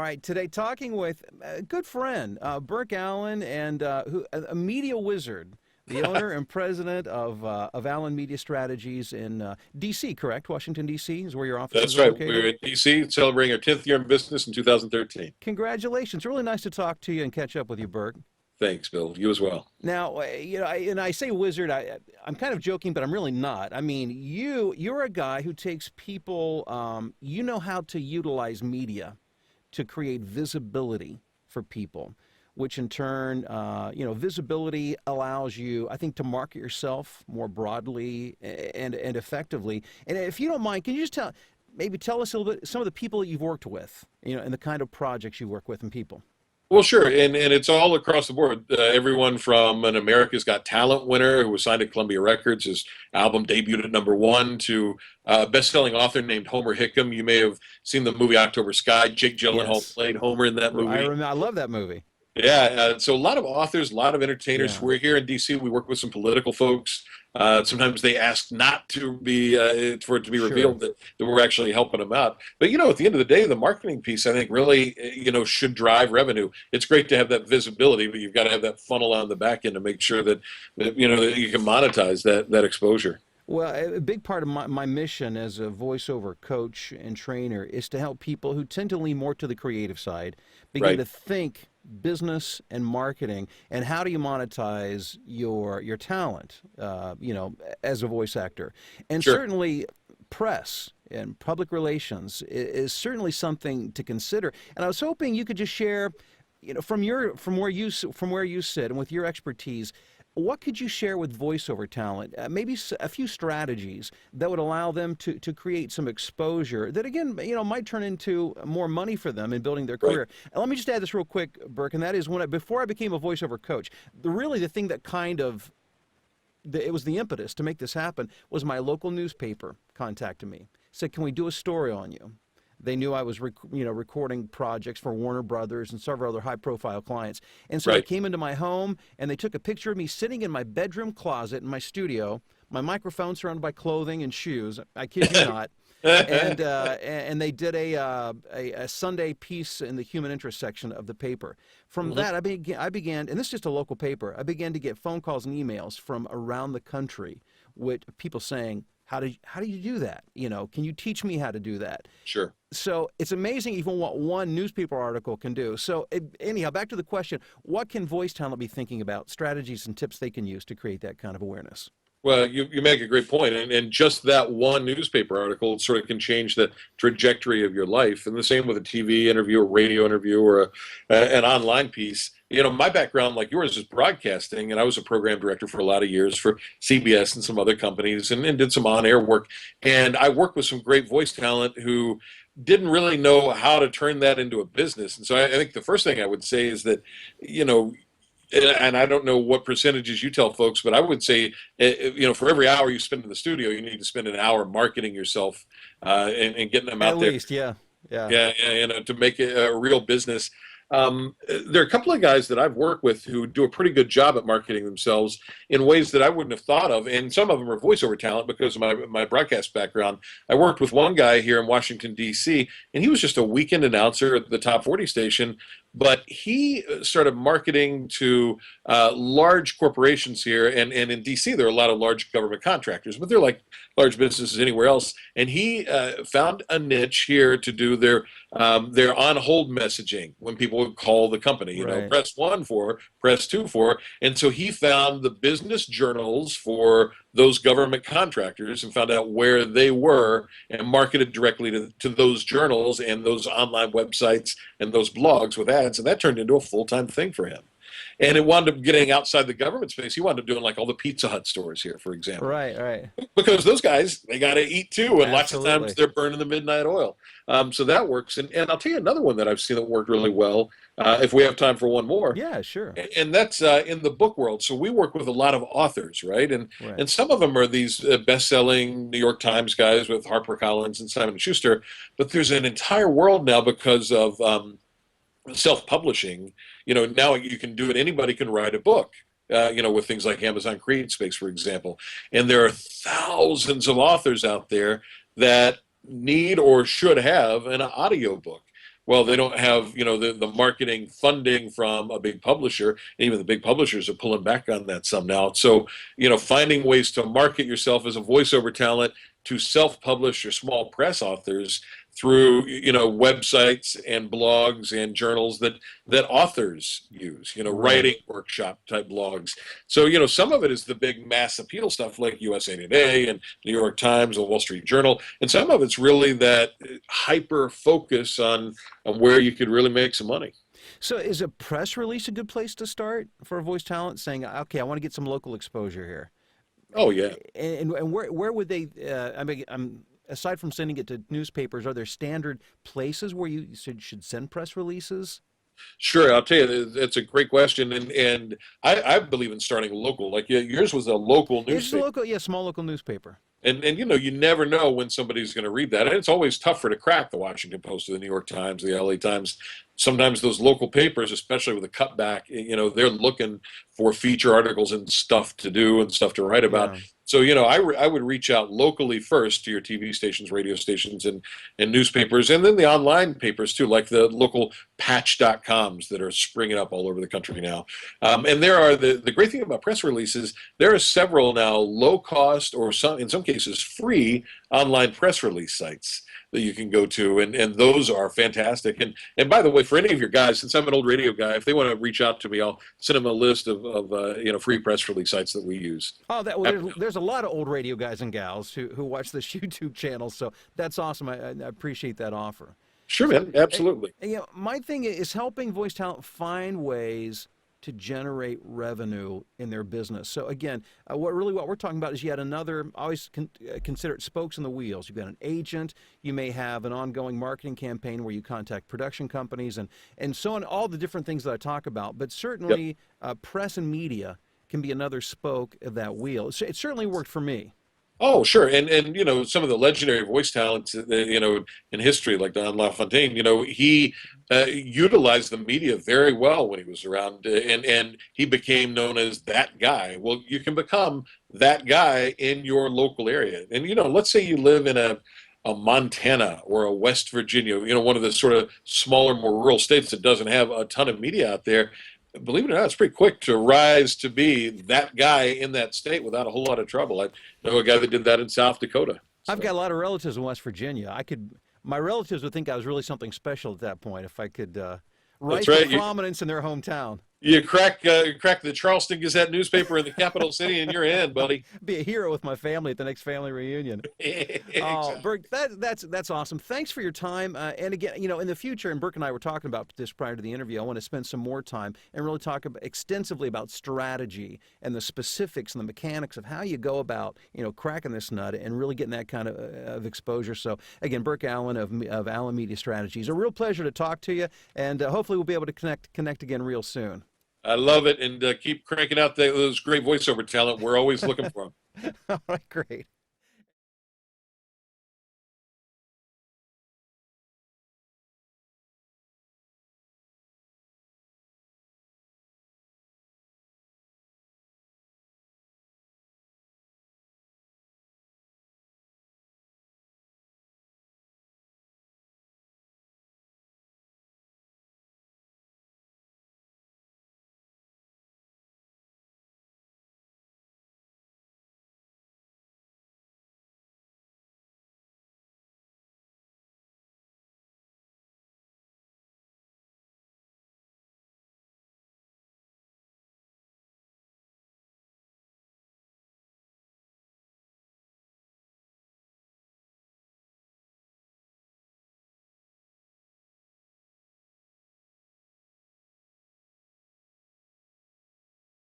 right, today talking with a good friend, Burke Allen, and a media wizard, the owner and president of Allen Media Strategies in D.C., correct? Washington, D.C. is where your offices That's are right. located? We're in DC celebrating our 10th year in business in 2013. Congratulations. Really nice to talk to you and catch up with you, Burke. Thanks, Bill. You as well. Now, and I say wizard, I'm kind of joking, but I'm really not. I mean, you're a guy who takes people, you know how to utilize media to create visibility for people, which in turn, visibility allows you, I think, to market yourself more broadly and effectively. And if you don't mind, can you just maybe tell us a little bit some of the people that you've worked with, and the kind of projects you work with and people? Well, sure, and it's all across the board. Everyone from an America's Got Talent winner who was signed to Columbia Records, his album debuted at #1, to a best-selling author named Homer Hickam. You may have seen the movie October Sky. Jake Gyllenhaal Yes, played Homer in that movie. I love that movie. Yeah, so a lot of authors, a lot of entertainers. Yeah. We're here in DC. We work with some political folks. Sometimes they ask not to be for it to be Sure. revealed that we're actually helping them out. But at the end of the day, the marketing piece, I think, really should drive revenue. It's great to have that visibility, but you've got to have that funnel on the back end to make sure that you can monetize that exposure. Well, a big part of my mission as a voiceover coach and trainer is to help people who tend to lean more to the creative side begin Right. to think business and marketing and how do you monetize your talent, as a voice actor. And Sure. certainly press and public relations is certainly something to consider. And I was hoping you could just share, from where you sit and with your expertise, what could you share with voiceover talent? Maybe a few strategies that would allow them to create some exposure that, again, might turn into more money for them in building their Right. career. And let me just add this real quick, Burke, and that is before I became a voiceover coach, the thing that it was the impetus to make this happen was my local newspaper contacted me, said, "Can we do a story on you?" They knew I was, recording projects for Warner Brothers and several other high-profile clients. And so they Right. came into my home, and they took a picture of me sitting in my bedroom closet in my studio, my microphone surrounded by clothing and shoes. I kid you not. And they did a Sunday piece in the human interest section of the paper. From Mhm. that, I began, and this is just a local paper, I began to get phone calls and emails from around the country with people saying, how do you do that? Can you teach me how to do that? Sure. So it's amazing even what one newspaper article can do. So anyhow, back to the question, what can voice talent be thinking about, strategies and tips they can use to create that kind of awareness? Well, you make a great point, and just that one newspaper article sort of can change the trajectory of your life. And the same with a TV interview, a radio interview, or an online piece. My background, like yours, is broadcasting, and I was a program director for a lot of years for CBS and some other companies, and did some on-air work. And I worked with some great voice talent who didn't really know how to turn that into a business. And so I think the first thing I would say is that, you know, and I don't know what percentages you tell folks, but I would say, for every hour you spend in the studio, you need to spend an hour marketing yourself and getting them At out there. least, yeah. Yeah. Yeah, yeah, to make it a real business. There are a couple of guys that I've worked with who do a pretty good job at marketing themselves in ways that I wouldn't have thought of, and some of them are voiceover talent because of my broadcast background. I worked with one guy here in Washington, D.C., and he was just a weekend announcer at the top 40 station, but he started marketing to large corporations here, and in D.C. there are a lot of large government contractors, but they're like large businesses anywhere else, and he found a niche here to do their on-hold messaging when people would call the company, Right. press 1 for, press 2 for. And so he found the business journals for those government contractors and found out where they were and marketed directly to those journals and those online websites and those blogs with ads. And that turned into a full-time thing for him. And it wound up getting outside the government space. He wound up doing like all the Pizza Hut stores here, for example, Right, right. because those guys, they got to eat too, and lots of times Absolutely. they're burning the midnight oil. So that works. And I'll tell you another one that I've seen that worked really well, if we have time for one more, Yeah, sure. and that's in the book world. So we work with a lot of authors, right? Right. And some of them are these best-selling New York Times guys with HarperCollins and Simon & Schuster, but there's an entire world now because of self-publishing. Now you can do it. Anybody can write a book. With things like Amazon CreateSpace, for example. And there are thousands of authors out there that need or should have an audiobook. Well, they don't have, the marketing funding from a big publisher. And even the big publishers are pulling back on that some now. So, finding ways to market yourself as a voiceover talent to self-publish your small press authors through, websites and blogs and journals that authors use, Right. writing workshop type blogs. So, some of it is the big mass appeal stuff like USA Today and New York Times and Wall Street Journal. And some of it's really that hyper focus on where you could really make some money. So is a press release a good place to start for a voice talent saying, okay, I want to get some local exposure here? Oh, yeah. And where would they, I mean, aside from sending it to newspapers, are there standard places where you should send press releases? Sure, I'll tell you, it's a great question, and I believe in starting local. Like yours was a local It's a newspaper, local, yeah, small local newspaper. and you never know when somebody's going to read that, and it's always tougher to crack the Washington Post or the New York Times, the LA Times. Sometimes those local papers, especially with a cutback, they're looking for feature articles and stuff to do and stuff to write about. Yeah. So, I would reach out locally first to your TV stations, radio stations, and newspapers, and then the online papers too, like the local patch.coms that are springing up all over the country now. And there are the great thing about press releases, there are several now low cost or in some cases free online press release sites that you can go to, and those are fantastic. And by the way, for any of your guys, since I'm an old radio guy, if they want to reach out to me, I'll send them a list of free press release sites that we use. Oh, there's a lot of old radio guys and gals who watch this YouTube channel, so that's awesome. I appreciate that offer. Sure, So, man, absolutely. my thing is helping voice talent find ways to generate revenue in their business. So again, what we're talking about is yet another. Always consider it spokes in the wheels. You've got an agent. You may have an ongoing marketing campaign where you contact production companies and so on. All the different things that I talk about, but Yep. certainly press and media can be another spoke of that wheel. It certainly worked for me. Oh, sure, and some of the legendary voice talents, in history, like Don LaFontaine, he utilized the media very well when he was around, and he became known as that guy. Well, you can become that guy in your local area, and let's say you live in a Montana or a West Virginia, one of the sort of smaller, more rural states that doesn't have a ton of media out there. Believe it or not, it's pretty quick to rise to be that guy in that state without a whole lot of trouble. I know a guy that did that in South Dakota. I've So got a lot of relatives in West Virginia. My relatives would think I was really something special at that point if I could rise that's to right. prominence in their hometown. You crack the Charleston Gazette newspaper in the capital city, and you're in, buddy. Be a hero with my family at the next family reunion. Oh, Exactly. Burke, that's awesome. Thanks for your time. And again, in the future, and Burke and I were talking about this prior to the interview. I want to spend some more time and really talk extensively about strategy and the specifics and the mechanics of how you go about, cracking this nut and really getting that kind of exposure. So again, Burke Allen of Allen Media Strategies. A real pleasure to talk to you, and hopefully we'll be able to connect again real soon. I love it, and keep cranking out those great voiceover talent. We're always looking for them. All right, great.